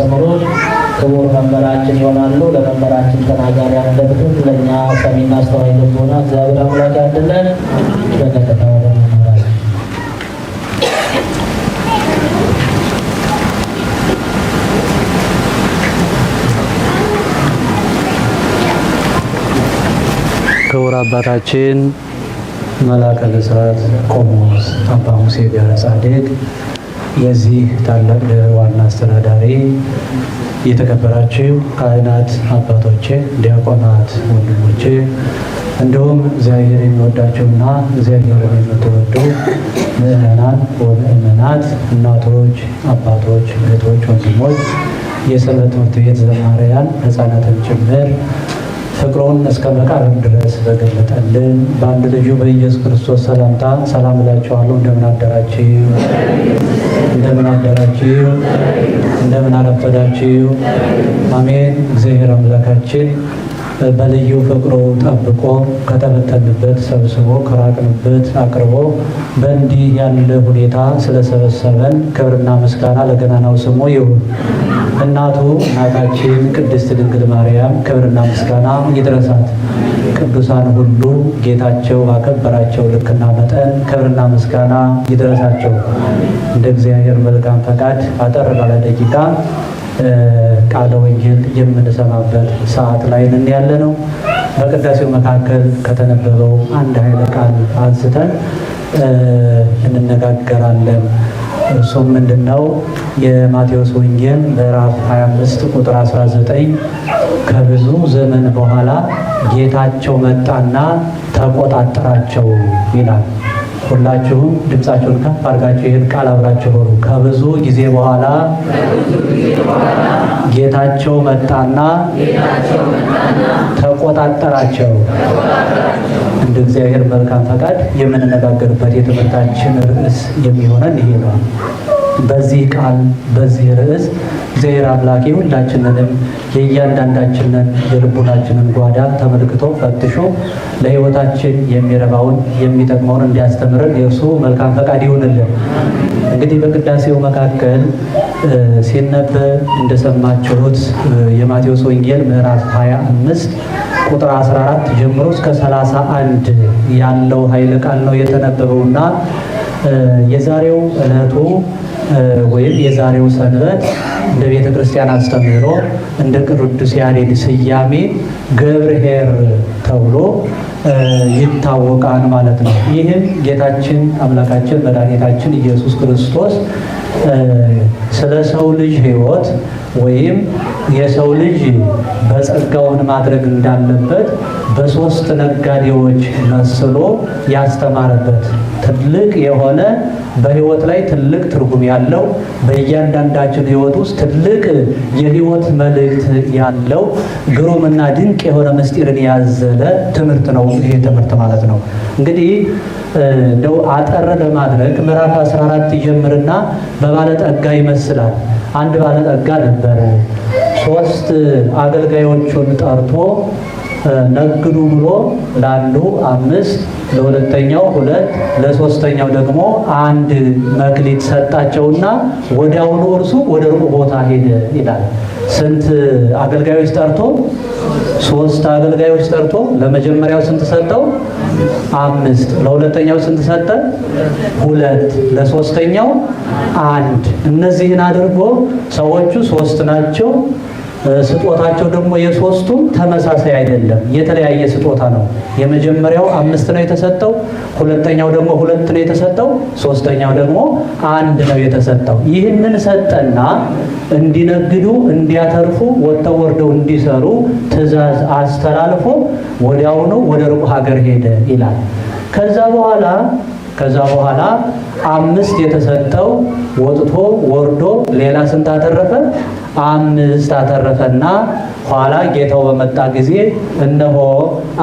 የሚያስተምሩት ክቡር መምህራችን ይሆናሉ። ለመምህራችን ተናጋሪ አንደበቱን ለእኛ ሰሚና አስተዋይ ልቦና እግዚአብሔር አምላክ ያድለን። በቀጥታ ወደ መምህራችን ክቡር አባታችን መላከ ብስራት ቆሞስ አባ ሙሴ ገብረ ጻድቅ የዚህ ታላቅ ዋና አስተዳዳሪ፣ የተከበራችሁ ካህናት አባቶቼ፣ ዲያቆናት ወንድሞቼ፣ እንዲሁም እግዚአብሔር የሚወዳቸውና እግዚአብሔርን የምትወዱ ምዕመናን ወምዕመናት፣ እናቶች፣ አባቶች፣ እህቶች፣ ወንድሞች፣ የሰንበት ትምህርት ቤት ዘማሪያን ሕፃናትን ጭምር ፍቅሩን እስከ መቃብር ድረስ በገለጠልን በአንድ ልጁ በኢየሱስ ክርስቶስ ሰላምታ ሰላም እላችኋለሁ። እንደምን አደራችሁ? እንደምን አደራችሁ? እንደምን አረፈዳችሁ? አሜን። እግዚአብሔር አምላካችን በልዩ ፍቅሩ ጠብቆ ከተበተንበት ሰብስቦ ከራቅንበት አቅርቦ በእንዲህ ያለ ሁኔታ ስለሰበሰበን ክብርና ምስጋና ለገናናው ስሙ ይሁን። እናታችን ቅድስት ድንግል ማርያም ክብርና ምስጋና ይድረሳት። ቅዱሳን ሁሉ ጌታቸው ባከበራቸው ልክና መጠን ክብርና ምስጋና ይድረሳቸው። እንደ እግዚአብሔር መልካም ፈቃድ አጠር ባለ ደቂቃ ቃለ ወንጌል የምንሰማበት ሰዓት ላይ ነን ያለ ነው። በቅዳሴው መካከል ከተነበበው አንድ ኃይለ ቃል አንስተን እንነጋገራለን። እርሱም ምንድነው? የማቴዎስ ወንጌል ምዕራፍ 25 ቁጥር 19 ከብዙ ዘመን በኋላ ጌታቸው መጣና ተቆጣጠራቸው ይላል። ሁላችሁም ድምፃችሁን ከፍ አድርጋችሁ ይህን ቃል አብራችሁ በሉ። ከብዙ ጊዜ በኋላ ጌታቸው መጣና ተቆጣጠራቸው። እንደ እግዚአብሔር መልካም ፈቃድ የምንነጋገርበት የትምህርታችን ርዕስ የሚሆነን ይሄ ነው። በዚህ ቃል በዚህ ርዕስ እግዚአብሔር አምላክ ሁላችንንም የእያንዳንዳችንን የልቡናችንን ጓዳ ተመልክቶ ፈትሾ ለሕይወታችን የሚረባውን የሚጠቅመውን እንዲያስተምረን የእርሱ መልካም ፈቃድ ይሁንልን። እንግዲህ በቅዳሴው መካከል ሲነበብ እንደሰማችሁት የማቴዎስ ወንጌል ምዕራፍ 25 ቁጥር 14 ጀምሮ እስከ 31 ያለው ኃይለ ቃል ነው የተነበበውና የዛሬው ዕለቱ ወይም የዛሬው ሰንበት እንደ ቤተ ክርስቲያን አስተምህሮ እንደ ቅዱስ ያሬድ ስያሜ ገብርኄር ተብሎ ይታወቃል ማለት ነው። ይህም ጌታችን አምላካችን መድኃኒታችን ኢየሱስ ክርስቶስ ስለ ሰው ልጅ ሕይወት ወይም የሰው ልጅ በጸጋውን ማድረግ እንዳለበት በሶስት ነጋዴዎች መስሎ ያስተማረበት ትልቅ የሆነ በሕይወት ላይ ትልቅ ትርጉም ያለው በእያንዳንዳችን ሕይወት ውስጥ ትልቅ የሕይወት መልእክት ያለው ግሩምና ድንቅ የሆነ ምስጢርን ያዘለ ትምህርት ነው። ይሄ ትምህርት ማለት ነው እንግዲህ እንደው አጠር ለማድረግ ምዕራፍ 14 ይጀምርና በባለጠጋ ይመስላል። አንድ ባለጠጋ ነበረ። 3 አገልጋዮቹን ጠርቶ ነግዱ ብሎ ለአንዱ 5፣ ለሁለተኛው 2፣ ለሶስተኛው ደግሞ 1 መክሊት ሰጣቸውና ወዲያውኑ እርሱ ወደ ሩቅ ቦታ ሄደ ይላል። ስንት አገልጋዮች ጠርቶ? 3 አገልጋዮች ጠርቶ ለመጀመሪያው ስንት ሰጠው? 5። ለሁለተኛው ስንት ሰጠ? 2። ለሶስተኛው 1። እነዚህን አድርጎ ሰዎቹ 3 ናቸው። ስጦታቸው ደግሞ የሶስቱም ተመሳሳይ አይደለም፣ የተለያየ ስጦታ ነው። የመጀመሪያው 5 ነው የተሰጠው፣ ሁለተኛው ደግሞ 2 ነው የተሰጠው፣ ሶስተኛው ደግሞ 1 ነው የተሰጠው። ይህንን ሰጠና እንዲነግዱ እንዲያተርፉ ወጥተው ወርደው እንዲሰሩ ትእዛዝ አስተላልፎ ወዲያውኑ ወደ ሩቅ ሀገር ሄደ ይላል። ከዛ በኋላ 5 የተሰጠው ወጥቶ ወርዶ ሌላ ስንት አተረፈ? 5 አተረፈና ኋላ ጌታው በመጣ ጊዜ እነሆ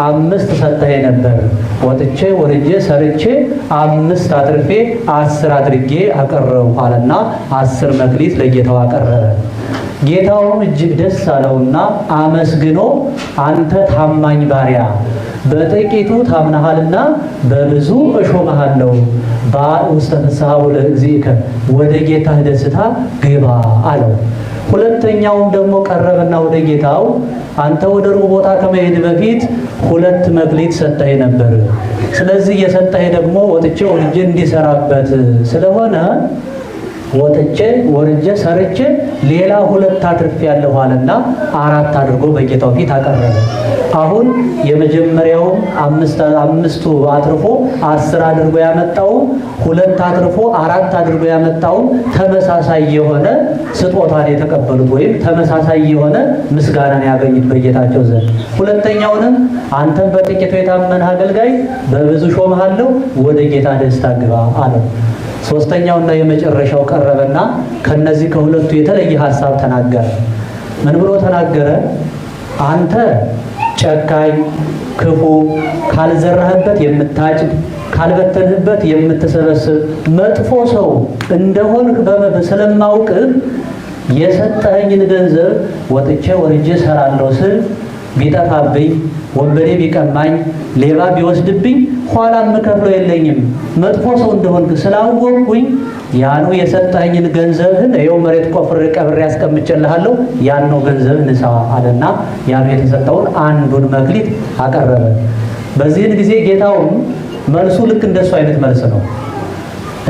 5 ሰጠኸኝ ነበር፣ ወጥቼ ወርጄ ሰርቼ 5 አትርፌ 10 አድርጌ አቀረብኩ አለና 10 መክሊት ለጌታው አቀረበ። ጌታውም እጅግ ደስ አለውና አመስግኖ አንተ ታማኝ ባሪያ በጥቂቱ ታምነሃልና በብዙ እሾምሃለሁ፣ ውስተ ፍስሐ ለእግዚእከ ወደ ጌታህ ደስታ ግባ አለው። ሁለተኛውም ደግሞ ቀረበና ወደ ጌታው አንተ ወደ ሩቅ ቦታ ከመሄድ በፊት 2 መክሊት ሰጠኸኝ ነበር። ስለዚህ የሰጠኸኝ ደግሞ ወጥቼ ወርጄ እንዲሰራበት ስለሆነ ወጥቼ ወርጄ ሰርቼ ሌላ 2 አትርፌያለሁ አለና 4 አድርጎ በጌታው ፊት አቀረበ። አሁን የመጀመሪያውም 5 አትርፎ 10 አድርጎ ያመጣው 2 አትርፎ 4 አድርጎ ያመጣው ተመሳሳይ የሆነ ስጦታን የተቀበሉት ወይም ተመሳሳይ የሆነ ምስጋናን ያገኙት በጌታቸው ዘንድ። ሁለተኛውንም አንተም በጥቂቱ የታመንህ አገልጋይ በብዙ ሾምሃለሁ፣ ወደ ጌታ ደስታ ግባ አለው። ሶስተኛውና የመጨረሻው ቀረበና ከነዚህ ከሁለቱ የተለየ ሐሳብ ተናገረ። ምን ብሎ ተናገረ? አንተ ጨካኝ፣ ክፉ፣ ካልዘራህበት የምታጭድ፣ ካልበተንህበት የምትሰበስብ መጥፎ ሰው እንደሆንክ ስለማውቅህ የሰጠኸኝን ገንዘብ ወጥቼ ወርጄ እሰራለሁ ስል ቢጠፋብኝ፣ ወንበዴ ቢቀማኝ፣ ሌባ ቢወስድብኝ ኋላ የምከፍለው የለኝም። መጥፎ ሰው እንደሆንክ ስላወቅኩኝ ያኑ የሰጠኸኝን ገንዘብህን ይኸው መሬት ቆፍሬ ቀብሬ ያስቀምጬልሃለሁ፣ ያኑ ገንዘብ ንሳ አለና ያኑ የተሰጠውን 1 መክሊት አቀረበ። በዚህን ጊዜ ጌታውም መልሱ ልክ እንደሱ አይነት መልስ ነው።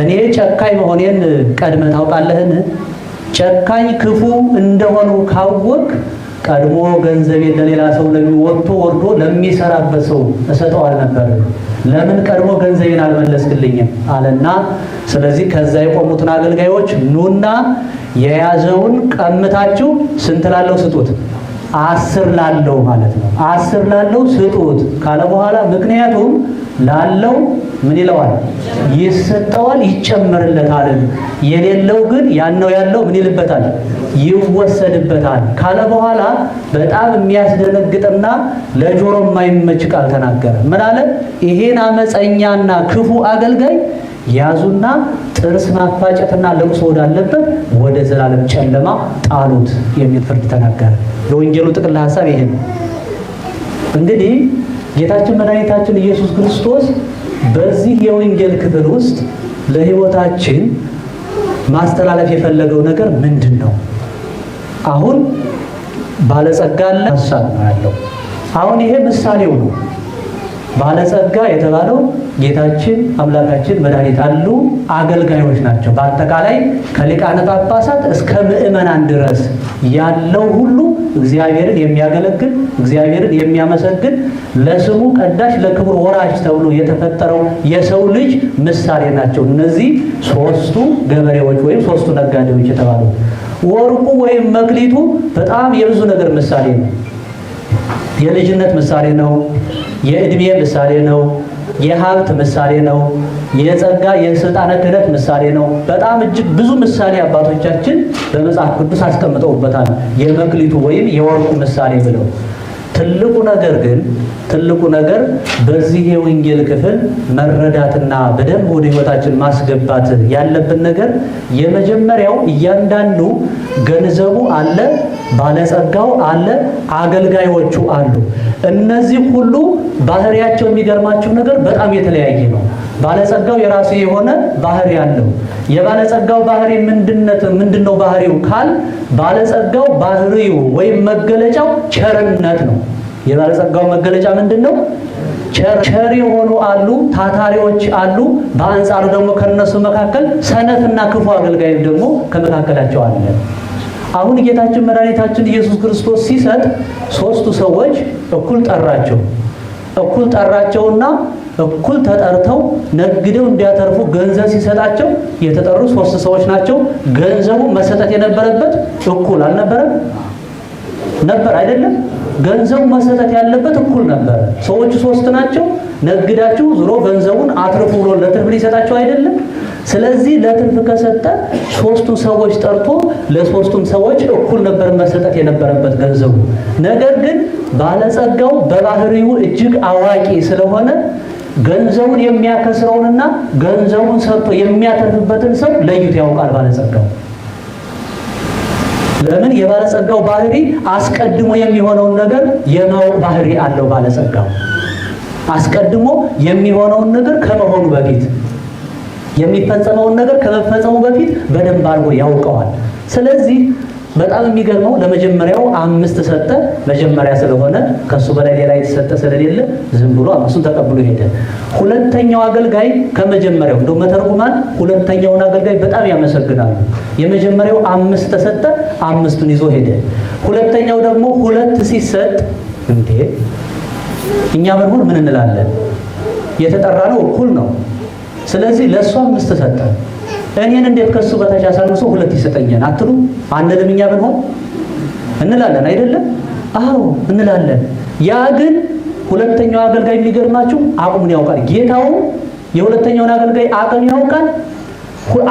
እኔ ጨካኝ መሆኔን ቀድመህ ታውቃለህን? ጨካኝ ክፉ እንደሆኑ ካወቅ ቀድሞ ገንዘቤን ለሌላ ሰው ወጥቶ ወርዶ ለሚሰራበት ሰው እሰጠዋል ነበር። ለምን ቀድሞ ገንዘቤን አልመለስክልኝም አለና ስለዚህ ከዛ የቆሙትን አገልጋዮች ኑና የያዘውን ቀምታችሁ ስንት ላለው ስጡት? 10 ላለው ማለት ነው። 10 ላለው ስጡት ካለ በኋላ ምክንያቱም ላለው ምን ይለዋል? ይሰጠዋል፣ ይጨመርለታል። የሌለው ግን ያነው ያለው ምን ይልበታል? ይወሰድበታል ካለ በኋላ በጣም የሚያስደነግጥና ለጆሮ የማይመች ቃል ተናገረ። ምን አለ? ይሄን አመፀኛና ክፉ አገልጋይ ያዙና ጥርስ ማፋጨትና ለቅሶ ወዳለበት ወደ ዘላለም ጨለማ ጣሉት የሚል ፍርድ ተናገረ። የወንጌሉ ጥቅል ሐሳብ ይሄ ነው። እንግዲህ ጌታችን መድኃኒታችን ኢየሱስ ክርስቶስ በዚህ የወንጌል ክፍል ውስጥ ለሕይወታችን ማስተላለፍ የፈለገው ነገር ምንድን ነው? አሁን ባለጸጋ አለ፣ ሐሳብ ነው ያለው። አሁን ይሄ ምሳሌው ነው። ባለጸጋ የተባለው ጌታችን አምላካችን መድኃኒት አሉ አገልጋዮች ናቸው። በአጠቃላይ ከሊቃነ ጳጳሳት እስከ ምእመናን ድረስ ያለው ሁሉ እግዚአብሔርን የሚያገለግል እግዚአብሔርን የሚያመሰግን ለስሙ ቀዳሽ ለክብር ወራሽ ተብሎ የተፈጠረው የሰው ልጅ ምሳሌ ናቸው። እነዚህ 3ቱ ገበሬዎች ወይም 3ቱ ነጋዴዎች የተባሉ ወርቁ ወይም መክሊቱ በጣም የብዙ ነገር ምሳሌ ነው። የልጅነት ምሳሌ ነው። የእድሜ ምሳሌ ነው። የሀብት ምሳሌ ነው። የጸጋ የስልጣነ ክህነት ምሳሌ ነው። በጣም እጅግ ብዙ ምሳሌ አባቶቻችን በመጽሐፍ ቅዱስ አስቀምጠውበታል። የመክሊቱ ወይም የወርቁ ምሳሌ ብለው ትልቁ ነገር በዚህ የወንጌል ክፍል መረዳትና በደንብ ወደ ሕይወታችን ማስገባት ያለብን ነገር የመጀመሪያው እያንዳንዱ ገንዘቡ አለ፣ ባለጸጋው አለ፣ አገልጋዮቹ አሉ። እነዚህ ሁሉ ባህሪያቸው የሚገርማችሁ ነገር በጣም የተለያየ ነው። ባለጸጋው የራሱ የሆነ ባህሪ አለው። የባለጸጋው ባህሪ ምንድነው? ባህሪው ካል ባለጸጋው ባህሪው ወይም መገለጫው ቸርነት ነው። የባለጸጋው መገለጫ ምንድነው? ቸር የሆኑ አሉ፣ ታታሪዎች አሉ። በአንጻሩ ደግሞ ከነሱ መካከል ሰነፍና ክፉ አገልጋይ ደግሞ ከመካከላቸው አለ። አሁን ጌታችን መድኃኒታችን ኢየሱስ ክርስቶስ ሲሰጥ 3ቱ ሰዎች እኩል ጠራቸውና እኩል ተጠርተው ነግደው እንዲያተርፉ ገንዘብ ሲሰጣቸው የተጠሩ 3 ሰዎች ናቸው። ገንዘቡ መሰጠት የነበረበት እኩል አልነበረም? ነበር አይደለም? ገንዘቡ መሰጠት ያለበት እኩል ነበር። ሰዎቹ 3 ናቸው። ነግዳችሁ ዙሮ ገንዘቡን አትርፉ ብሎ ለትርፍ ሊሰጣቸው አይደለም? ስለዚህ ለትርፍ ከሰጠ 3ቱ ሰዎች ጠርቶ ለ3ቱም ሰዎች እኩል ነበር መሰጠት የነበረበት ገንዘቡ። ነገር ግን ባለጸጋው በባህሪው እጅግ አዋቂ ስለሆነ ገንዘቡን የሚያከስረውንና ገንዘቡን ሰጥቶ የሚያተርፍበትን ሰው ለይቶ ያውቃል ባለጸጋው። ለምን? የባለጸጋው ባህሪ አስቀድሞ የሚሆነውን ነገር የማወቅ ባህሪ አለው። ባለጸጋው አስቀድሞ የሚሆነውን ነገር ከመሆኑ በፊት የሚፈጸመውን ነገር ከመፈጸሙ በፊት በደንብ አድርጎ ያውቀዋል። ስለዚህ በጣም የሚገርመው ለመጀመሪያው 5 ሰጠ። መጀመሪያ ስለሆነ ከሱ በላይ ሌላ የተሰጠ ስለሌለ ዝም ብሎ 5ቱን ተቀብሎ ሄደ። ሁለተኛው አገልጋይ ከመጀመሪያው እንደው መተርጉማን ሁለተኛውን አገልጋይ በጣም ያመሰግናሉ። የመጀመሪያው 5 ተሰጠ፣ 5ቱን ይዞ ሄደ። ሁለተኛው ደግሞ 2 ሲሰጥ እንዴ እኛ ብንሆን ምን እንላለን? የተጠራ ነው እኩል ነው። ስለዚህ ለእሱ 5 ሰጠ። እኔን እንዴት ከሱ በታች አሳንሶ 2 ይሰጠኛል አትሉ? አንልም? እኛ ብንሆን እንላለን አይደለም? አዎ እንላለን። ያ ግን ሁለተኛው አገልጋይ የሚገርማችሁ አቅሙን ያውቃል። ጌታው የሁለተኛውን አገልጋይ አቅም ያውቃል።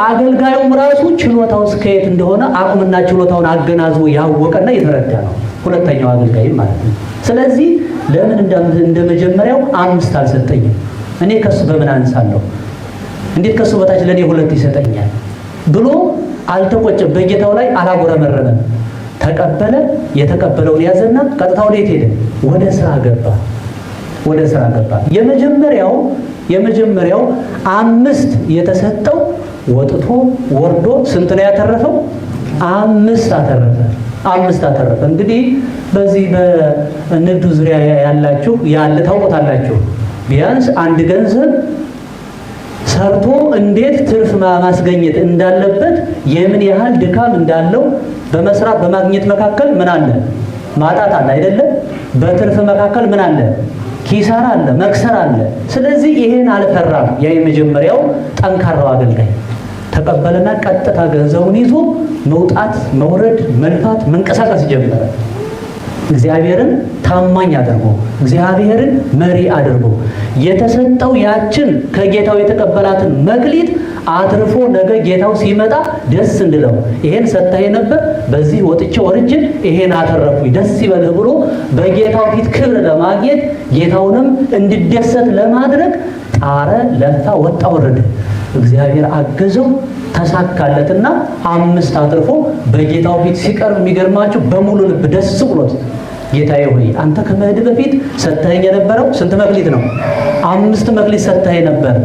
አገልጋዩም ራሱ ችሎታው እስከየት እንደሆነ አቅምና ችሎታውን አገናዝቦ ያወቀና የተረዳ ነው ሁለተኛው አገልጋይ ማለት ነው። ስለዚህ ለምን እንደመጀመሪያው 5 አልሰጠኝም? እኔ ከሱ በምን አንሳለሁ? እንዴት ከሱ በታች ለኔ 2 ይሰጠኛል ብሎ አልተቆጨም። በጌታው ላይ አላጎረመረመም። ተቀበለ። የተቀበለውን ያዘና ቀጥታ ወዴት ሄደ? ወደ ስራ ገባ። ወደ ስራ ገባ። የመጀመሪያው 5 የተሰጠው ወጥቶ ወርዶ ስንት ነው ያተረፈው? 5 አተረፈ። 5 አተረፈ። እንግዲህ በዚህ በንግዱ ዙሪያ ያላችሁ ታውቁታላችሁ። ቢያንስ አንድ ገንዘብ ሰርቶ እንዴት ትርፍ ማስገኘት እንዳለበት የምን ያህል ድካም እንዳለው በመስራት በማግኘት መካከል ምን አለ? ማጣት አለ አይደለም? በትርፍ መካከል ምን አለ? ኪሳራ አለ፣ መክሰር አለ። ስለዚህ ይሄን አልፈራም። ያ የመጀመሪያው ጠንካራው አገልጋይ ተቀበለና ቀጥታ ገንዘቡን ይዞ መውጣት፣ መውረድ፣ መልፋት፣ መንቀሳቀስ ጀመረ። እግዚአብሔርን ታማኝ አድርጎ እግዚአብሔርን መሪ አድርጎ የተሰጠው ያችን ከጌታው የተቀበላትን መክሊት አትርፎ ነገ ጌታው ሲመጣ ደስ እንድለው ይሄን ሰጥተኸኝ ነበር፣ በዚህ ወጥቼ ወርጄ ይሄን አተረፉኝ ደስ ይበልህ ብሎ በጌታው ፊት ክብር ለማግኘት ጌታውንም እንዲደሰት ለማድረግ ጣረ፣ ለፋ፣ ወጣ፣ ወረደ። እግዚአብሔር አገዘው፣ ተሳካለትና 5 አትርፎ በጌታው ፊት ሲቀርብ የሚገርማችሁ በሙሉ ልብ ደስ ብሎት ጌታዬ ሆይ አንተ ከመሄድ በፊት ሰጥተኸኝ የነበረው ስንት መክሊት ነው? 5 መክሊት ሰጥተኸኝ ነበር።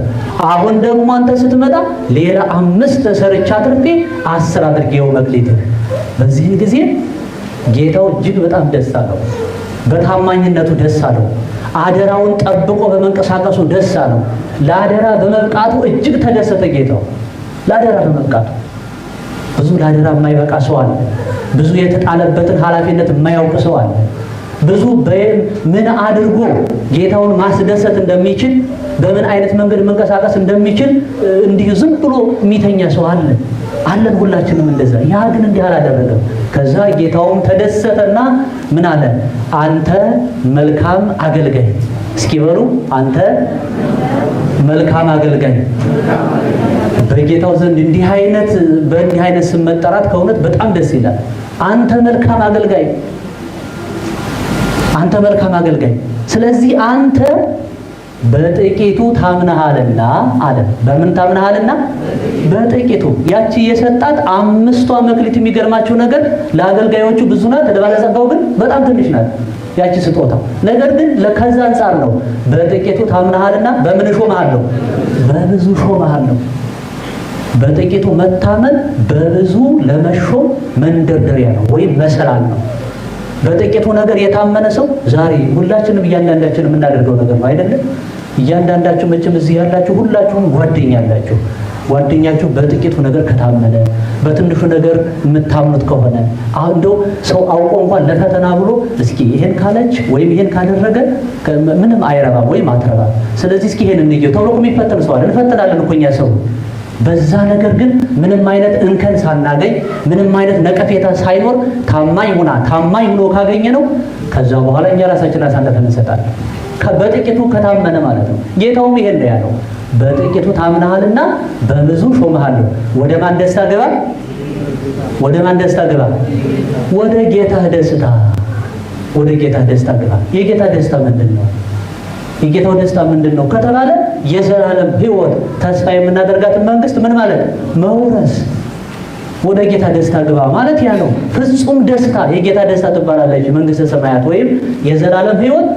አሁን ደግሞ አንተ ስትመጣ ሌላ 5 ሰርቻ አትርፌ 10 አድርጌው መክሊት። በዚህ ጊዜ ጌታው እጅግ በጣም ደስ አለው። በታማኝነቱ ደስ አለው። አደራውን ጠብቆ በመንቀሳቀሱ ደስ አለው። ለአደራ በመብቃቱ እጅግ ተደሰተ ጌታው። ለአደራ በመብቃቱ ብዙ ለአደራ የማይበቃ ሰው አለ። ብዙ የተጣለበትን ኃላፊነት የማያውቅ ሰው አለ። ብዙ ምን አድርጎ ጌታውን ማስደሰት እንደሚችል በምን አይነት መንገድ መንቀሳቀስ እንደሚችል እንዲሁ ዝም ብሎ የሚተኛ ሰው አለን ሁላችንም እንደዛ። ያ ግን እንዲህ አላደረገም። ከዛ ጌታውም ተደሰተና ምን አለ? አንተ መልካም አገልጋይ። እስኪ በሉ አንተ መልካም አገልጋይ። በጌታው ዘንድ በእንዲህ አይነት ስም መጠራት ከእውነት በጣም ደስ ይላል። አንተ መልካም አገልጋይ፣ አንተ መልካም አገልጋይ። ስለዚህ አንተ በጥቂቱ ታምነሃልና አለ። በምን ታምነሃልና? በጥቂቱ። ያቺ የሰጣት 5ቷ መክሊት የሚገርማችሁ ነገር ለአገልጋዮቹ ብዙ ናት፣ ለባለጸጋው ግን በጣም ትንሽ ናት ያቺ ስጦታ። ነገር ግን ከዛ አንፃር ነው በጥቂቱ ታምነሃልና በምን ሾመሃለሁ? በብዙ ሾመሃለሁ። በጥቂቱ መታመን በብዙ ለመሾም መንደርደሪያ ነው ወይም መሰላል ነው። በጥቂቱ ነገር የታመነ ሰው ዛሬ ሁላችንም እያንዳንዳችን የምናደርገው ነገር ነው አይደለም? እያንዳንዳችሁ መቼም እዚህ ያላችሁ ሁላችሁም ጓደኛችሁ በጥቂቱ ነገር ከታመነ በትንሹ ነገር የምታምኑት ከሆነ እንደው ሰው አውቆ እንኳን ለፈተና ብሎ እስኪ ይሄን ካለች ወይም ይሄን ካደረገ ምንም አይረባም ወይም አትረባም፣ ስለዚህ እስኪ ይሄን እንየው ተብሎ የሚፈተን ሰው አለ። እንፈተናለን እኮ እኛ ሰው። በዛ ነገር ግን ምንም አይነት እንከን ሳናገኝ ምንም አይነት ነቀፌታ ሳይኖር ታማኝ ሆኖ ካገኘ ነው ከዛ በኋላ እኛ ራሳችን አሳልፈን እንሰጣለን። በጥቂቱ ከታመነ ማለት ነው። ጌታውም ይሄን ነው ያለው፣ በጥቂቱ ታምነሃልና በብዙ ሾመሃለሁ። ወደ ማን ደስታ ገባ? ወደ ማን ደስታ ገባ? ወደ ጌታህ ደስታ። ወደ ጌታህ ደስታ ገባ። የጌታ ደስታ ምንድን ነው? የጌታው ደስታ ምንድን ነው ከተባለ የዘላለም ሕይወት ተስፋ የምናደርጋትን መንግስት ምን ማለት መውረስ። ወደ ጌታ ደስታ ግባ ማለት ያ ነው። ፍጹም ደስታ የጌታ ደስታ ትባላለች መንግስተ ሰማያት ወይም የዘላለም ሕይወት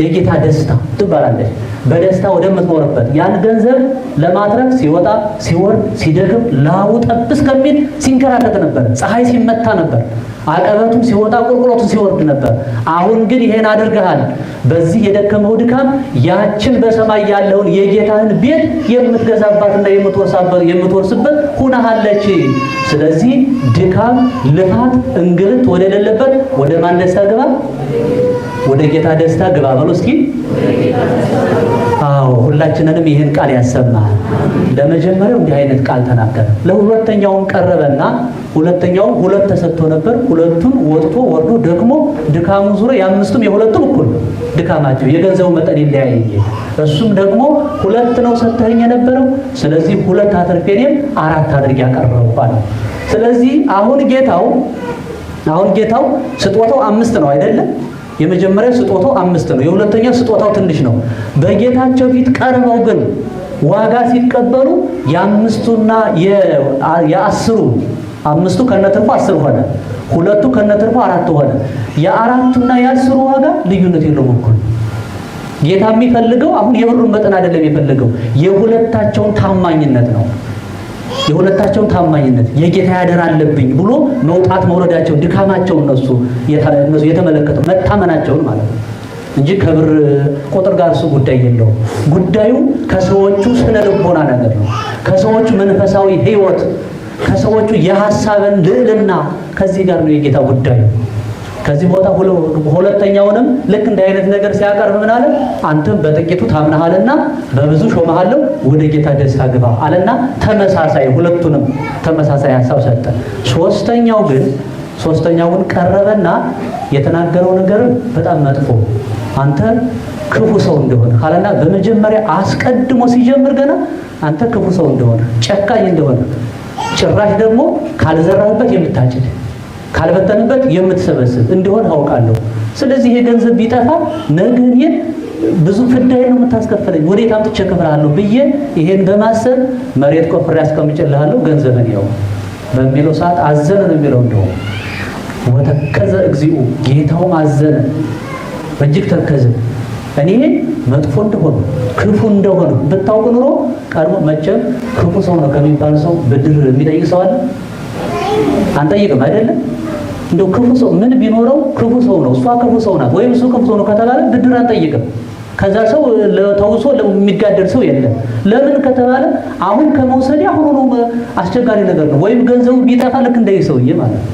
የጌታ ደስታ ትባላለች። በደስታ ወደምትኖርበት ያን ገንዘብ ለማትረፍ ሲወጣ ሲወርድ ሲደክም ላቡ ጠብ እስከሚል ሲንከራተት ነበር። ፀሐይ ሲመታ ነበር። አቀበቱን ሲወጣ ቁልቁለቱን ሲወርድ ነበር። አሁን ግን ይሄን አድርገሃል። በዚህ የደከመው ድካም ያችን በሰማይ ያለውን የጌታን ቤት የምትገዛባትና የምትወርስበት ሁናሃለች። ስለዚህ ድካም፣ ልፋት፣ እንግልት ወደሌለበት ወደ ማን ደስታ ግባ? ወደ ጌታ ደስታ ግባ በሉ እስኪ። አዎ ሁላችንንም ይህን ቃል ያሰማል። ለመጀመሪያው እንዲህ አይነት ቃል ተናገረ። ለሁለተኛውም ቀረበና ሁለተኛው ሁለት ተሰጥቶ ነበር። ሁለቱን ወጥቶ ወርዶ ደግሞ ድካሙ ዙሪያ የአምስቱም የሁለቱም እኩል ድካማቸው የገንዘቡ መጠን ይለያየ። እሱም ደግሞ ሁለት ነው ሰጥተኸኝ የነበረው፣ ስለዚህ ሁለት አትርፌ እኔም አራት አድርጌ ያቀረብኳል። ስለዚህ አሁን ጌታው ስጦታው 5 ነው አይደለም? የመጀመሪያው ስጦታው 5 ነው። የሁለተኛው ስጦታው ትንሽ ነው። በጌታቸው ፊት ቀርበው ግን ዋጋ ሲቀበሉ የአምስቱና የአስሩ 5ቱ ከነትርፉ 10 ሆነ። 2ቱ ከነትርፉ 4 ሆነ። የአራቱና የአስሩ ዋጋ ልዩነት የለውም እኩል። ጌታ የሚፈልገው አሁን የብሩን መጠን አይደለም የፈለገው፣ የሁለታቸውን ታማኝነት ነው። የሁለታቸውን ታማኝነት የጌታ ያደር አለብኝ ብሎ መውጣት መውረዳቸው ድካማቸው እነሱ የተመለከተው መታመናቸውን ማለት ነው እንጂ ከብር ቁጥር ጋር እሱ ጉዳይ የለውም። ጉዳዩ ከሰዎቹ ስነ ልቦና ነገር ነው። ከሰዎቹ መንፈሳዊ ሕይወት፣ ከሰዎቹ የሐሳብን ልዕልና ከዚህ ጋር ነው የጌታ ጉዳዩ። ከዚህ ቦታ ሁለተኛውንም ልክ እንደ አይነት ነገር ሲያቀርብ ምን አለ? አንተም በጥቂቱ ታምናሃልና በብዙ ሾመሃለሁ ወደ ጌታ ደስታ ግባ አለና ተመሳሳይ ሁለቱንም ተመሳሳይ ሐሳብ ሰጠ። ሶስተኛውን ቀረበና የተናገረው ነገር በጣም መጥፎ፣ አንተ ክፉ ሰው እንደሆነ አለና በመጀመሪያ አስቀድሞ ሲጀምር ገና አንተ ክፉ ሰው እንደሆነ ጨካኝ እንደሆነ ጭራሽ ደግሞ ካልዘራህበት የምታጭድ ካልበተንበት የምትሰበስብ እንደሆነ አውቃለሁ። ስለዚህ ይሄ ገንዘብ ቢጠፋ ነገ እኔን ብዙ ፍዳይ ነው የምታስከፍለኝ፣ ወዴት አምጥቼ እከፍልሃለሁ ብዬ ይሄን በማሰብ መሬት ቆፍሬ አስቀምጬልሃለሁ ገንዘብን ያው በሚለው ሰዓት አዘነ ነው የሚለው። እንደው ወተከዘ እግዚኦ፣ ጌታውም አዘነ እጅግ ተከዘ። እኔ መጥፎ እንደሆነ ክፉ እንደሆነ ብታውቅ ኑሮ ቀድሞ መቼም ክፉ ሰው ነው ከሚባል ሰው ብድር የሚጠይቅ ሰው አለ? አንጠይቅም አይደለም? እንደው ክፉ ሰው ምን ቢኖረው ክፉ ሰው ነው፣ እሷ ክፉ ሰው ናት ወይም እሱ ክፉ ሰው ነው ከተባለ ብድር አንጠይቅም። ከዛ ሰው ተውሶ የሚጋደል ሰው የለም። ለምን ከተባለ አሁን ከመውሰድ አሁን ነው አስቸጋሪ ነገር ነው። ወይም ገንዘቡ ቢጠፋ ልክ እንደዚህ ሰውዬ ማለት ነው።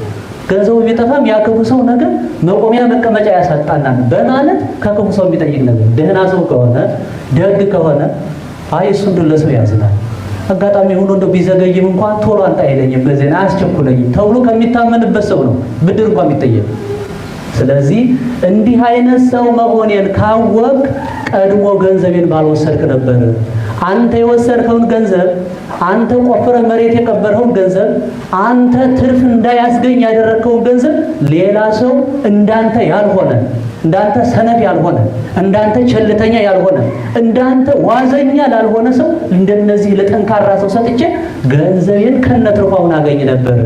ገንዘቡ ቢጠፋም ያ ክፉ ሰው ነገር መቆሚያ መቀመጫ ያሳጣናል በማለት ከክፉ ሰው የሚጠይቅ ነገር። ደህና ሰው ከሆነ ደግ ከሆነ አይ እሱ እንደው ለሰው ያዝናል፣ አጋጣሚ ሆኖ እንደው ቢዘገይም እንኳን ቶሎ አንተ አይለኝም በዜና አያስቸኩለኝም ተብሎ ከሚታመንበት ሰው ነው ብድር እንኳን የሚጠየቅ። ስለዚህ እንዲህ አይነት ሰው መሆኔን ካወቅ ቀድሞ ገንዘቤን ባልወሰድክ ነበር። አንተ የወሰድከውን ገንዘብ፣ አንተ ቆፍረ መሬት የቀበረውን ገንዘብ፣ አንተ ትርፍ እንዳያስገኝ ያደረግከውን ገንዘብ ሌላ ሰው እንዳንተ ያልሆነ፣ እንዳንተ ሰነፍ ያልሆነ፣ እንዳንተ ቸልተኛ ያልሆነ፣ እንዳንተ ዋዘኛ ላልሆነ ሰው እንደነዚህ ለጠንካራ ሰው ሰጥቼ ገንዘቤን ከነትርፋውን አገኝ ነበር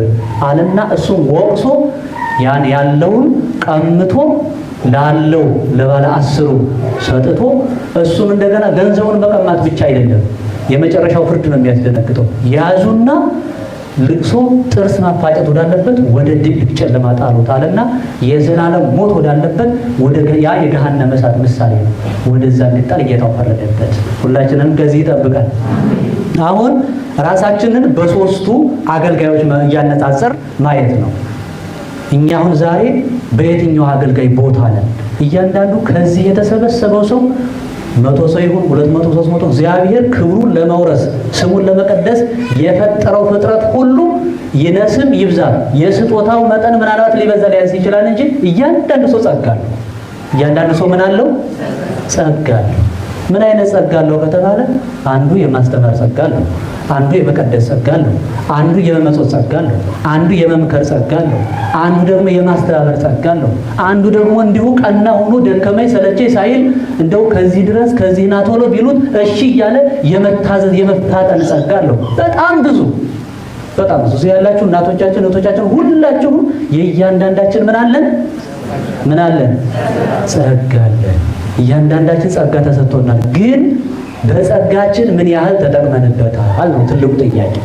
አለና እሱም ወቅሶ ያን ያለውን ቀምቶ ላለው ለባለ 10ሩ ሰጥቶ እሱም እንደገና ገንዘቡን መቀማት ብቻ አይደለም፣ የመጨረሻው ፍርድ ነው የሚያስደነግጠው። ያዙና ልቅሶ ጥርስ ማፋጨት ወዳለበት ወደ ድቅድቅ ጨለማ ጣሉት አለና የዘላለም ሞት ወዳለበት ወደ ያ የገሃነመ እሳት ምሳሌ ነው። ወደዛ እንጣል ጌታው ፈረደበት። ሁላችንም ከዚህ ይጠብቃል። አሁን ራሳችንን በሶስቱ አገልጋዮች እያነጻጸር ማየት ነው። እኛ አሁን ዛሬ በየትኛው አገልጋይ ቦታ ነን? እያንዳንዱ ከዚህ የተሰበሰበው ሰው 100 ሰው ይሁን 200 300 እግዚአብሔር ክብሩን ለመውረስ ስሙን ለመቀደስ የፈጠረው ፍጥረት ሁሉ ይነስም ይብዛል የስጦታው መጠን ምናልባት ሊበዛ ሊያንስ ይችላል እንጂ እያንዳንዱ ሰው ጸጋ አለው። እያንዳንዱ ሰው ምን አለው? ጸጋ አለው። ምን አይነት ጸጋ አለው ከተባለ አንዱ የማስተማር ጸጋ አለው፣ አንዱ የመቀደስ ጸጋ አለው፣ አንዱ የመመጽወት ጸጋ አለው፣ አንዱ የመምከር ጸጋ አለው፣ አንዱ ደግሞ የማስተባበር ጸጋ አለው፣ አንዱ ደግሞ እንዲሁ ቀና ሆኖ ደከመኝ ሰለቸኝ ሳይል እንደው ከዚህ ድረስ ከዚህ ና ቶሎ ቢሉት እሺ እያለ የመታዘዝ የመፋጠን ጸጋ አለው። በጣም ብዙ እዚህ ያላችሁ እናቶቻችን እህቶቻችን ሁላችሁም የእያንዳንዳችን ምን አለን? ጸጋ አለን። እያንዳንዳችን ጸጋ ተሰጥቶናል። ግን በጸጋችን ምን ያህል ተጠቅመንበታል ነው ትልቁ ጥያቄ።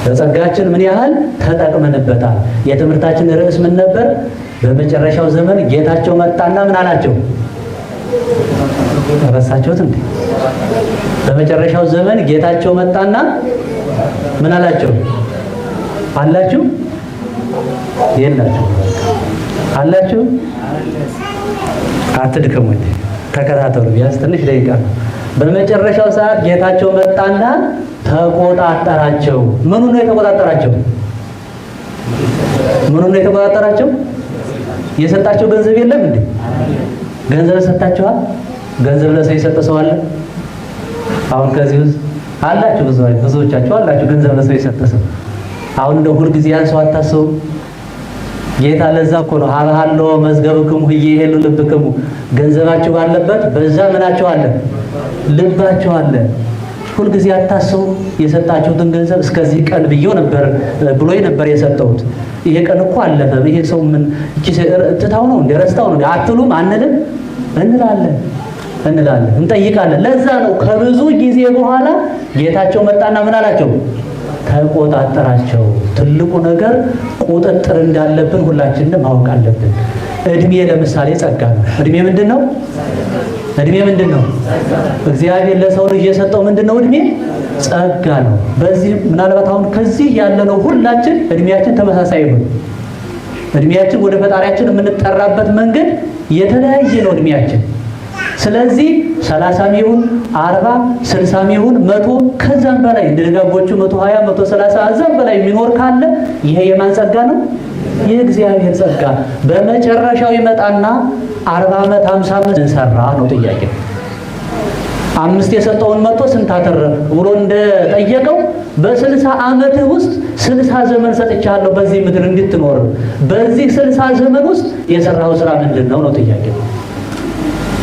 በጸጋችን ምን ያህል ተጠቅመንበታል? የትምህርታችን ርዕስ ምን ነበር? በመጨረሻው ዘመን ጌታቸው መጣና ምን አላቸው? ረሳችሁት እንዴ? በመጨረሻው ዘመን ጌታቸው መጣና ምን አላቸው? አላችሁ? የላችሁ? አላችሁ? አትድከሙ፣ ተከታተሉ። ቢያንስ ትንሽ ደቂቃ ነው። በመጨረሻው ሰዓት ጌታቸው መጣና ተቆጣጠራቸው። ምኑ ነው የተቆጣጠራቸው? ምኑ ነው የተቆጣጠራቸው? የሰጣቸው ገንዘብ የለም እንዴ? ገንዘብ ሰጣቸዋል? ገንዘብ ለሰው የሰጠ ሰው አለ? አሁን ከዚህ ውስጥ አላችሁ፣ ብዙዎቻችሁ አላችሁ ገንዘብ ለሰው የሰጠ ሰው። አሁን እንደው ሁል ጊዜ ያን ሰው አታስቡ። ጌታ ለዛ እኮ ነው ሀብሃሎ መዝገብክሙ ይሄሉ ልብክሙ፣ ገንዘባችሁ ባለበት በዛ ምናችሁ አለ? ልባችሁ አለ። ሁል ጊዜ አታስቡ። የሰጣችሁትን ገንዘብ እስከዚህ ቀን ብዬው ነበር ብሎኝ ነበር የሰጠሁት። ይሄ ቀን እኮ አለፈ። ይሄ ሰው ምን ትታው ነው እንደ ረስታው ነው አትሉም? አንልም? እንላለን እንጠይቃለን። ለዛ ነው ከብዙ ጊዜ በኋላ ጌታቸው መጣና ምን አላቸው? ተቆጣጠራቸው። ትልቁ ነገር ቁጥጥር እንዳለብን ሁላችንም ማወቅ አለብን። እድሜ ለምሳሌ ጸጋ ነው። እድሜ ምንድን ነው? እድሜ ምንድን ነው? እግዚአብሔር ለሰው ልጅ የሰጠው ምንድን ነው? እድሜ ጸጋ ነው። በዚህ ምናልባት አሁን ከዚህ ያለነው ሁላችን እድሜያችን ተመሳሳይ ነው። እድሜያችን ወደ ፈጣሪያችን የምንጠራበት መንገድ የተለያየ ነው እድሜያችን። ስለዚህ 30 ይሁን 40 60 ይሁን 100 ከዛም በላይ እንደ ደጋጎቹ 120 130 ከዛም በላይ የሚኖር ካለ ይሄ የማን ጸጋ ነው? የእግዚአብሔር ጸጋ። በመጨረሻው ይመጣና 40 ዓመት 50 ዓመት እንሰራ ነው ጥያቄ። 5 የሰጠውን 100 ስንት አተረፈ ብሎ እንደጠየቀው በ60 ዓመት ውስጥ 60 ዘመን ሰጥቻለሁ በዚህ ምድር እንድትኖር። በዚህ 60 ዘመን ውስጥ የሰራው ስራ ምንድነው ነው ጥያቄ።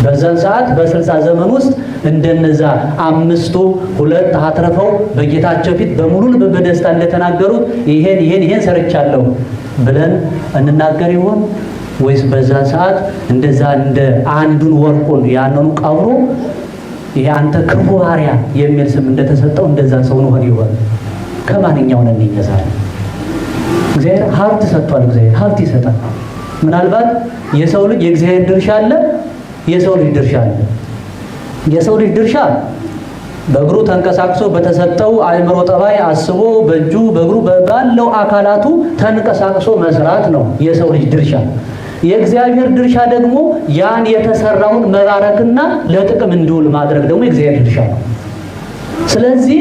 በዛን ሰዓት በ60 ዘመን ውስጥ እንደነዛ 5ቱ 2 አትረፈው በጌታቸው ፊት በሙሉ ልብ በደስታ እንደተናገሩት ይሄን ሰርቻለሁ ብለን እንናገር ይሆን? ወይስ በዛን ሰዓት እንደዛ እንደ አንዱን ወርቁን ያንኑ ቀብሮ ያንተ ክፉ ባሪያ የሚል ስም እንደተሰጠው እንደዛ ሰው ነው ይሆን? ከማንኛው ነው የሚነሳው? እግዚአብሔር ሀብት ሰጥቷል። እግዚአብሔር ሀብት ይሰጣል። ምናልባት የሰው ልጅ የእግዚአብሔር ድርሻ አለ፣ የሰው ልጅ ድርሻ አለ። የሰው ልጅ ድርሻ በእግሩ ተንቀሳቅሶ በተሰጠው አእምሮ ጠባይ አስቦ በእጁ በእግሩ ባለው አካላቱ ተንቀሳቅሶ መስራት ነው የሰው ልጅ ድርሻ። የእግዚአብሔር ድርሻ ደግሞ ያን የተሰራውን መባረክና ለጥቅም እንዲውል ማድረግ ደግሞ የእግዚአብሔር ድርሻ ነው። ስለዚህ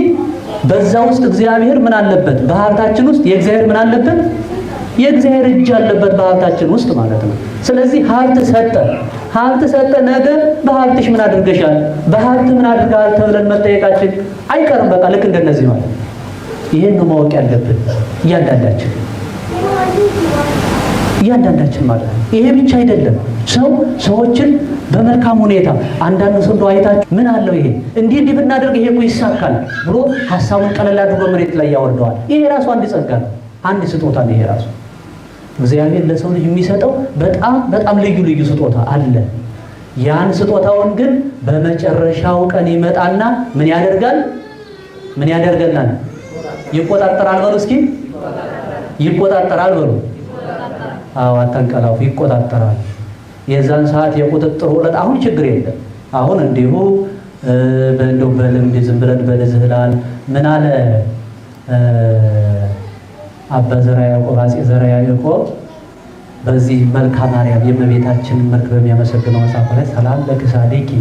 በዛ ውስጥ እግዚአብሔር ምን አለበት? በሀብታችን ውስጥ የእግዚአብሔር ምን አለበት? የእግዚአብሔር እጅ አለበት በሀብታችን ውስጥ ማለት ነው። ስለዚህ ሀብት ሰጠ። ነገ በሀብትሽ ምን አድርገሻል? በሀብት ምን አድርጋል ተብለን መጠየቃችን አይቀርም። በቃ ልክ እንደነዚህ ማለት ይሄን ነው ማወቅ ያለብን እያንዳንዳችን ማለት ነው። ይሄ ብቻ አይደለም። ሰዎችን በመልካም ሁኔታ አንዳንዱ ሰው እንደው አይታችሁ ምን አለው ይሄ እንዲህ ብናደርግ ይሄ እኮ ይሳካል ብሎ ሐሳቡን ቀለል አድርጎ መሬት ላይ ያወርደዋል። ይሄ ራሱ አንድ ጸጋ ነው፣ አንድ ስጦታ ነው። ይሄ ራሱ እግዚአብሔር ለሰው ልጅ የሚሰጠው በጣም ልዩ ስጦታ አለ። ያን ስጦታውን ግን በመጨረሻው ቀን ይመጣና ምን ያደርገናል? ይቆጣጠራል በሉ እስኪ። ይቆጣጠራል በሉ። አዎ አታንቀላፉ። ይቆጣጠራል። የዛን ሰዓት የቁጥጥሩ ዕለት አሁን ችግር የለም። አሁን እንዲሁ በእንደው በልምድ ዝም ብለን በልዝህላል ምን አለ አባ ዘርዓ ያዕቆብ አፄ ዘርዓ ያዕቆብ በዚህ መልካ ማርያም የእመቤታችንን መልክ በሚያመሰግነው መጽሐፍ ላይ ሰላም ለክሳዴኪ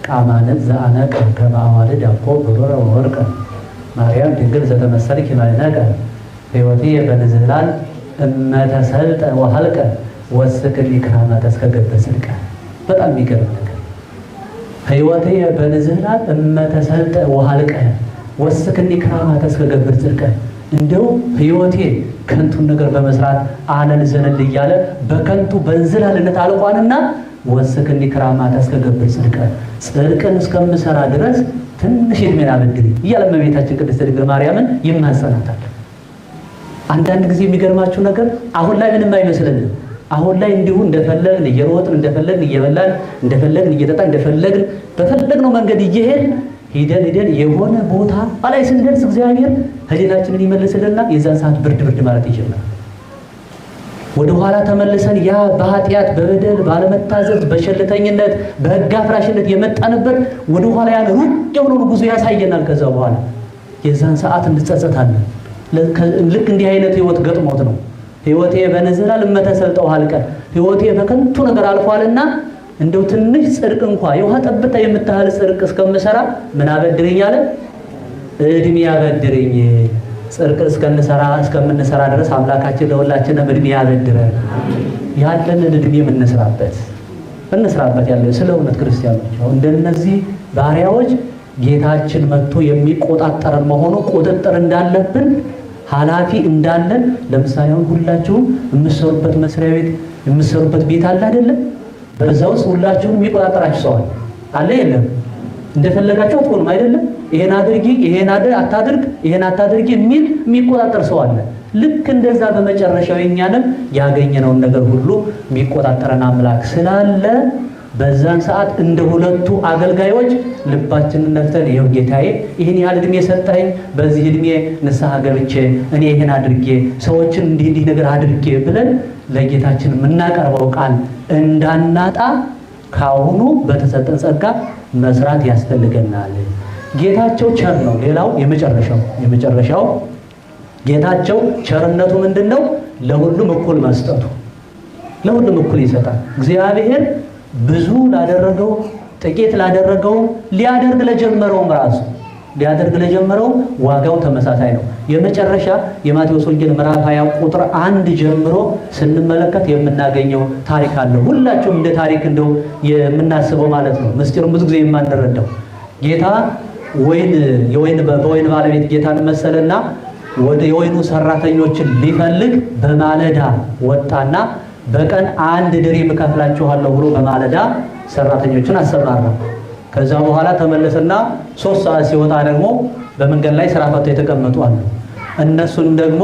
ቃማነት ዘአነቀ ከመ አዋልድ ያዕቆብ ብሩረ ወወርቀ ማርያም ድንግል ዘተመሰልኪ ማይነቀ ሕይወቴ በንዝህላል እመተሰልጠ ወሀልቀ ወስክኒ ክራማተ እስከ ገበ ጽድቀ። በጣም የሚገርም ነገር። ሕይወቴ በንዝህላል እመተሰልጠ ወሀልቀ ወስክኒ ክራማተ እስከ ገበ ጽድቀ። እንደው ሕይወቴ ከንቱን ነገር በመስራት አለል ዘነል እያለ በከንቱ በእንዝላልነት አልቋንና ወስክኒ ክራማተ እስከ ገበ ጽድቀ፣ ጽድቅን እስከምሰራ ድረስ ትንሽ ዕድሜን አበድሪ እያለ እመቤታችን ቅድስት ድንግል ማርያምን ይማጸናታል። አንዳንድ ጊዜ የሚገርማችሁ ነገር አሁን ላይ ምንም አይመስልንም። አሁን ላይ እንዲሁ እንደፈለግን እየሮጥን እንደፈለግን እየበላን እንደፈለግን እየጠጣን እንደፈለግን በፈለግነው መንገድ እየሄድን ሄደን የሆነ ቦታ ላይ ስንደርስ እግዚአብሔር ህሊናችንን ይመልስልና የዛን ሰዓት ብርድ ማለት ይጀምራል። ወደ ኋላ ተመልሰን ያ በኃጢአት በበደል ባለመታዘዝ በሸለተኝነት በሕግ አፍራሽነት የመጣንበት ወደ ኋላ ያን ሩቅ የሆነውን ጉዞ ያሳየናል። ከዛ በኋላ የዛን ሰዓት እንጸጸታለን። ልክ እንዲህ አይነት ህይወት ገጥሞት ነው ህይወቴ በነዘላል መተሰልጠው አልቀ ህይወቴ በከንቱ ነገር አልፏልና እንደው ትንሽ ጽድቅ እንኳን የውሃ ጠብታ የምታህል ጽድቅ እስከምሰራ ምን አበድረኝ አለ? እድሜ አበድረኝ። ጽድቅ እስከምንሰራ ድረስ አምላካችን ለሁላችንም እድሜ ያበድረን። ያለንን እድሜ እንስራበት ያለ ስለ እውነት ክርስቲያኖች እንደነዚህ ባሪያዎች ጌታችን መጥቶ የሚቆጣጠረን መሆኑ ቁጥጥር እንዳለብን ኃላፊ እንዳለን ለምሳሌ አሁን ሁላችሁም የምትሰሩበት መስሪያ ቤት የምትሰሩበት ቤት አለ አይደለም? በዛው ሁላችሁም የሚቆጣጠራችሁ ሰው አለ የለም? እንደፈለጋችሁ አትሆኑም አይደለም? ይሄን አድርጊ ይሄን አታድርግ ይሄን አታድርጊ የሚቆጣጠር ሰው አለ። ልክ እንደዛ በመጨረሻው የኛንም ያገኘነውን ነገር ሁሉ የሚቆጣጠረን አምላክ ስላለ በዛን ሰዓት እንደ ሁለቱ አገልጋዮች ልባችንን ነፍተን ይሄው ጌታዬ ይሄን ያህል እድሜ ሰጠኸኝ፣ በዚህ እድሜ ንስሐ ገብቼ እኔ ይሄን አድርጌ ሰዎችን እንዲህ ነገር አድርጌ ብለን ለጌታችን የምናቀርበው ቃል እንዳናጣ ካሁኑ በተሰጠን ጸጋ መስራት ያስፈልገናል። ጌታቸው ቸር ነው። ሌላው የመጨረሻው ጌታቸው ቸርነቱ ምንድነው? ለሁሉም እኩል መስጠቱ። ለሁሉም እኩል ይሰጣል። እግዚአብሔር ብዙ ላደረገው ጥቂት ላደረገው ሊያደርግ ለጀመረው ዋጋው ተመሳሳይ ነው። የመጨረሻ የማቴዎስ ወንጌል ምዕራፍ 20 ቁጥር 1 ጀምሮ ስንመለከት የምናገኘው ታሪክ አለ። ሁላችሁም እንደ ታሪክ እንደው የምናስበው ማለት ነው። ምስጢሩን ብዙ ጊዜ የማንረዳው ጌታ በወይን ባለቤት ጌታን መሰለና ወደ የወይኑ ሰራተኞችን ሊፈልግ በማለዳ ወጣና በቀን 1 ድሪም እከፍላችኋለሁ ብሎ በማለዳ ሰራተኞችን አሰማራ። ከዛ በኋላ ተመለሰና 3 ሰዓት ሲወጣ ደግሞ በመንገድ ላይ ስራ ፈተው የተቀመጡ አሉ። እነሱንም ደግሞ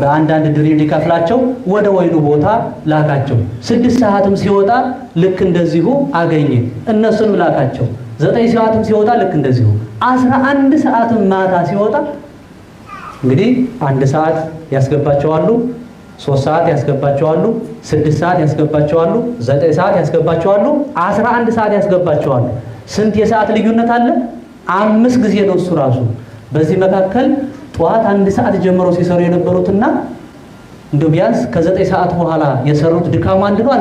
በአንዳንድ ድሪም ሊከፍላቸው ወደ ወይኑ ቦታ ላካቸው። 6 ሰዓትም ሲወጣ ልክ እንደዚሁ አገኘ፣ እነሱንም ላካቸው። 9 ሰዓትም ሲወጣ ልክ እንደዚሁ 11 ሰዓትም ማታ ሲወጣ እንግዲህ 1 ሰዓት ያስገባቸዋሉ፣ 3 ሰዓት ያስገባቸዋሉ፣ 6 ሰዓት ያስገባቸዋሉ፣ 9 ሰዓት ያስገባቸዋሉ፣ 11 ሰዓት ያስገባቸዋሉ። ስንት የሰዓት ልዩነት አለ? 5 ጊዜ ነው እሱ ራሱ። በዚህ መካከል ጠዋት 1 ሰዓት ጀምሮ ሲሰሩ የነበሩትና እንደው ቢያንስ ከ9 ሰዓት በኋላ የሰሩት ድካሙ አንድ ነው?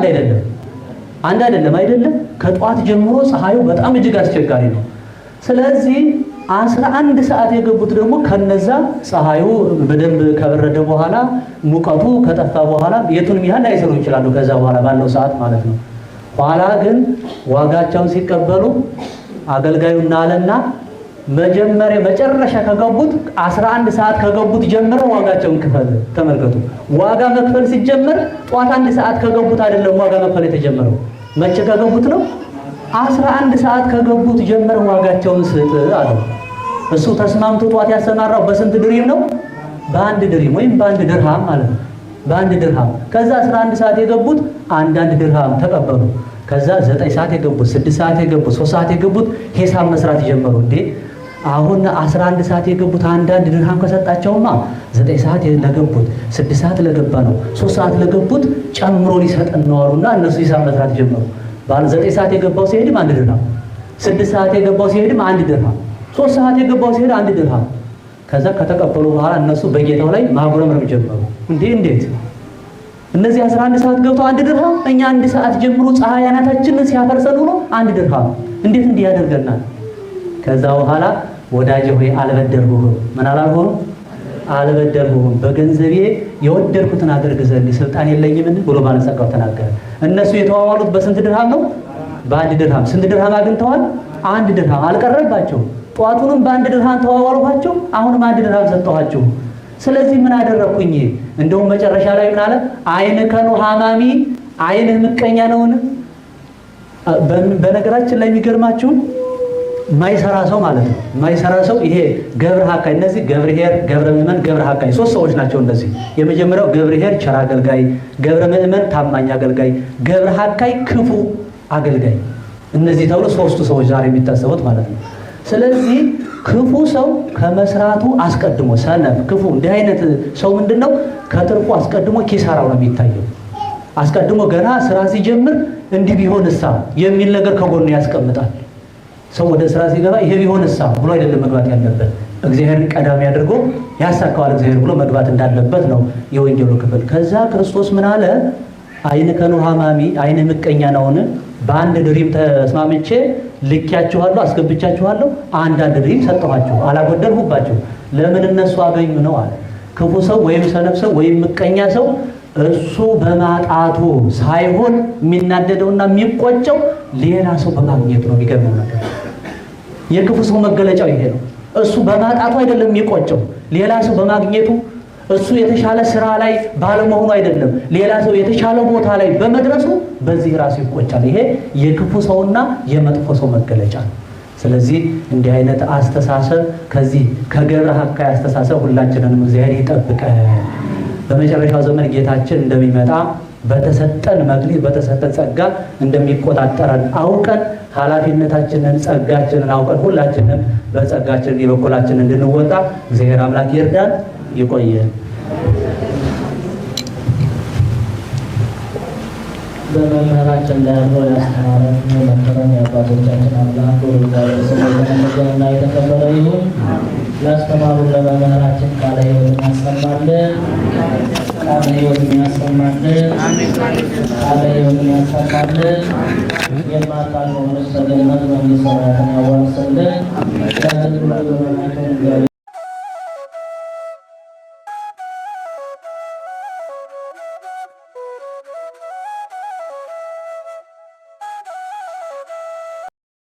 አንድ አይደለም። ከጠዋት ጀምሮ ፀሐዩ በጣም እጅግ አስቸጋሪ ነው። ስለዚህ 11 ሰዓት የገቡት ደግሞ ከነዛ ፀሐዩ በደንብ ከበረደ በኋላ ሙቀቱ ከጠፋ በኋላ የቱንም ያህል ላይሰሩ ይችላሉ፣ ከዛ በኋላ ባለው ሰዓት ማለት ነው። ኋላ ግን ዋጋቸውን ሲቀበሉ አገልጋዩና አለና መጨረሻ ከገቡት 11 ሰዓት ከገቡት ጀምረው ዋጋቸውን ክፈል። ተመልከቱ፣ ዋጋ መክፈል ሲጀመር ጠዋት 1 ሰዓት ከገቡት አይደለም ዋጋ መክፈል የተጀመረው። መቼ ከገቡት ነው? 11 ሰዓት ከገቡት ጀምረው ዋጋቸውን ስጥ አለው። እሱ ተስማምቶ ጠዋት ያሰማራው በስንት ድሪም ነው? በ1 ድሪም ወይም በ1 ድርሃም ማለት ነው። በ1 ድርሃም። ከዛ 11 ሰዓት የገቡት 1 ድርሃም ተቀበሉ። ከዛ 9 ሰዓት የገቡት 6 ሰዓት የገቡት 3 ሰዓት የገቡት ሂሳብ መስራት ጀመሩ። እንዴ አሁን 11 ሰዓት የገቡት 1 ድርሃም ከሰጣቸውማ 9 ሰዓት ለገቡት 6 ሰዓት ለገባ ነው 3 ሰዓት ለገቡት ጨምሮ ሊሰጠን ነው አሉና እነሱ ሂሳብ መስራት ጀመሩ። ባለ 9 ሰዓት የገባው ሲሄድም 1 ድርሃም፣ 6 ሰዓት የገባው ሲሄድም 1 ድርሃም፣ 3 ሰዓት የገባው ሲሄድ 1 ድርሃም። ከዛ ከተቀበሉ በኋላ እነሱ በጌታው ላይ ማጉረምረም ጀመሩ። እንዴት እነዚህ 11 ሰዓት ገብተው 1 ድርሃም፣ እኛ 1 ሰዓት ጀምሮ ፀሐይ አናታችንን ሲያፈርሰን ሆኖ 1 ድርሃም እንዴት እንዲህ ያደርገናል? ከዛ በኋላ ወዳጄ ሆይ አልበደልሁህም። ምን አላልሁህም? አልበደልሁህም። በገንዘቤ የወደድኩትን አደርግ ዘንድ ስልጣን የለኝምን ብሎ ባለጸጋው ተናገረ። እነሱ የተዋዋሉት በስንት ድርሃም ነው? በ1 ድርሃም። ስንት ድርሃም አግኝተዋል? 1 ድርሃም። አልቀረባቸው። ጧቱንም በ1 ድርሃም ተዋዋሉኋቸው፣ አሁንም 1 ድርሃም ሰጠኋቸው። ስለዚህ ምን አደረኩኝ? እንደውም መጨረሻ ላይ ምን አለ? ዓይንከ ኑሃማሚ፣ ዓይንህ ምቀኛ ነውን? በነገራችን ላይ የሚገርማችሁ የማይሰራ ሰው ማለት ነው። የማይሰራ ሰው ይሄ ገብረ ሐካይ፣ እነዚህ ገብርኄር፣ ገብረ ምእመን፣ ገብረ ሐካይ 3 ሰዎች ናቸው እነዚህ። የመጀመሪያው ገብርኄር ቸር አገልጋይ፣ ገብረ ምእመን ታማኝ አገልጋይ፣ ገብረ ሐካይ ክፉ አገልጋይ። እነዚህ ተብሎ 3ቱ ሰዎች ዛሬ የሚታሰቡት ማለት ነው። ስለዚህ ክፉ ሰው ከመስራቱ አስቀድሞ ሰነፍ፣ ክፉ እንዲህ አይነት ሰው ምንድነው ከትርፉ አስቀድሞ ኪሳራው ነው የሚታየው። አስቀድሞ ገና ስራ ሲጀምር እንዲህ ቢሆንሳ የሚል ነገር ከጎኑ ያስቀምጣል። ሰው ወደ ስራ ሲገባ ይሄ ቢሆንሳ ብሎ አይደለም መግባት ያለበት፣ እግዚአብሔርን ቀዳሚ አድርጎ ያሳካዋል እግዚአብሔር ብሎ መግባት እንዳለበት ነው የወንጌሉ ክፍል። ከዛ ክርስቶስ ምን አለ? አይን ከኑ ሐማሚ አይን ምቀኛ ነውን? በአንድ ድሪም ተስማምቼ ልኪያችኋለሁ፣ አስገብቻችኋለሁ፣ አንዳንድ ድሪም ሰጠኋችሁ፣ አላጎደልሁባችሁ። ለምን እነሱ አገኙ ነው አለ። ክፉ ሰው ወይም ሰነፍ ሰው ወይም ምቀኛ ሰው እሱ በማጣቱ ሳይሆን የሚናደደውና የሚቆጨው ሌላ ሰው በማግኘቱ ነው። የሚገርመው ነገር የክፉ ሰው መገለጫው ይሄ ነው። እሱ በማጣቱ አይደለም የሚቆጨው፣ ሌላ ሰው በማግኘቱ፣ እሱ የተሻለ ስራ ላይ ባለመሆኑ አይደለም፣ ሌላ ሰው የተሻለ ቦታ ላይ በመድረሱ በዚህ ራሱ ይቆጫል። ይሄ የክፉ ሰውና የመጥፎ ሰው መገለጫ ነው። ስለዚህ እንዲህ አይነት አስተሳሰብ ከዚህ ከገብረ ሐካይ አስተሳሰብ ሁላችንንም እግዚአብሔር ይጠብቀን። በመጨረሻው ዘመን ጌታችን እንደሚመጣ በተሰጠን መክሊት በተሰጠን ጸጋ እንደሚቆጣጠረን አውቀን ኃላፊነታችንን ጸጋችንን አውቀን ሁላችንም በጸጋችን የበኩላችንን እንድንወጣ እግዚአብሔር አምላክ ይርዳን። ይቆየን። በመምህራችን ላይ ያለው ያስተማረን የመከረን የአባቶቻችን አምላክ ወልዳለ ስሙ የተመሰገነና የተከበረ ይሁን። ላስተማሩን ለመምህራችን ቃለ ሕይወትን ያሰማልን፣ ቃለ ሕይወትን ያሰማልን፣ ቃለ ሕይወትን ያሰማልን። የማታልፈው ርስተ ገነት መንግሥተ ሰማያትን ያዋርስልን።